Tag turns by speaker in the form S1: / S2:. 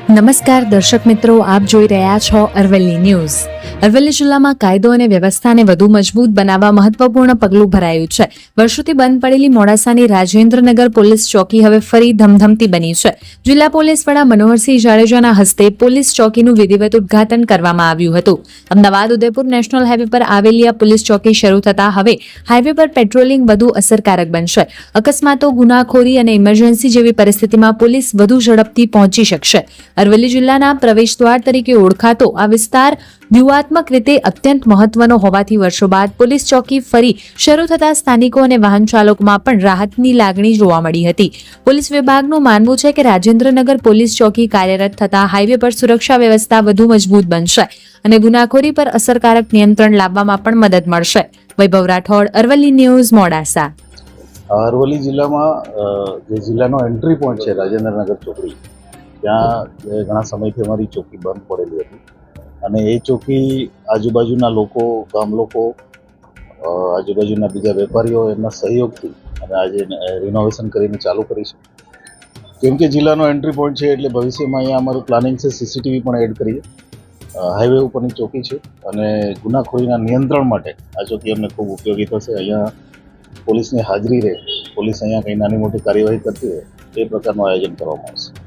S1: નમસ્કાર દર્શક મિત્રો, આપ જોઈ રહ્યા છો અરવલ્લી ન્યૂઝ. અરવલ્લી જિલ્લામાં કાયદો અને વ્યવસ્થાને વધુ મજબૂત બનાવવા મહત્વપૂર્ણ પગલું ભરાયું છે. વર્ષોથી બંધ પડેલી મોડાસાની રાજેન્દ્રનગર પોલીસ ચોકી હવે ફરી ધમધમતી બની છે. જિલ્લા પોલીસ વડા મનોહરસિંહ જાડેજાના હસ્તે પોલીસ ચોકીનું વિધિવત ઉદ્ઘાટન કરવામાં આવ્યું હતું. અમદાવાદ ઉદયપુર નેશનલ હાઈવે પર આવેલી આ પોલીસ ચોકી શરૂ થતા હવે હાઈવે પર પેટ્રોલિંગ વધુ અસરકારક બનશે. અકસ્માતો, ગુનાખોરી અને ઇમરજન્સી જેવી પરિસ્થિતિમાં પોલીસ વધુ ઝડપથી પહોંચી શકશે. અરવલ્લી જિલ્લાના પ્રવેશદ્વાર તરીકે ઓળખાતો આ વિસ્તાર વ્યૂહાત્મક રીતે અત્યંત મહત્વનો હોવાથી વર્ષો બાદ પોલીસ ચોકી ફરી શરૂ થતા સ્થાનિકો અને વાહન ચાલકોમાં પણ રાહતની લાગણી જોવા મળી હતી. પોલીસ વિભાગનું માનવું છે કે રાજેન્દ્રનગર પોલીસ ચોકી કાર્યરત થતા હાઈવે પર સુરક્ષા વ્યવસ્થા વધુ મજબૂત બનશે અને ગુનાખોરી પર અસરકારક નિયંત્રણ લાવવામાં પણ મદદ મળશે. વૈભવ રાઠોડ, અરવલ્લી ન્યૂઝ, મોડાસા.
S2: અરવલ્લી જિલ્લામાં જે જિલ્લાનો એન્ટ્રી પોઈન્ટ છે રાજેન્દ્રનગર ચોકડી, ત્યાં ઘણા સમયથી અમારી ચોકી બંધ પડેલી હતી અને એ ચોકી આજુબાજુના લોકો, ગામ લોકો, આજુબાજુના બીજા વેપારીઓ એમના સહયોગથી અને આજે રિનોવેશન કરીને ચાલુ કરી છે. કેમ કે જિલ્લાનો એન્ટ્રી પોઈન્ટ છે એટલે ભવિષ્યમાં અહીંયા અમારું પ્લાનિંગ છે સીસીટીવી પણ એડ કરીએ. હાઈવે ઉપરની ચોકી છે અને ગુનાખોરીના નિયંત્રણ માટે આ ચોકી અમને ખૂબ ઉપયોગી થશે. અહીંયા પોલીસની હાજરી રહે, પોલીસ અહીંયા કંઈ નાની મોટી કાર્યવાહી કરતી હોય એ પ્રકારનું આયોજન કરવામાં આવશે.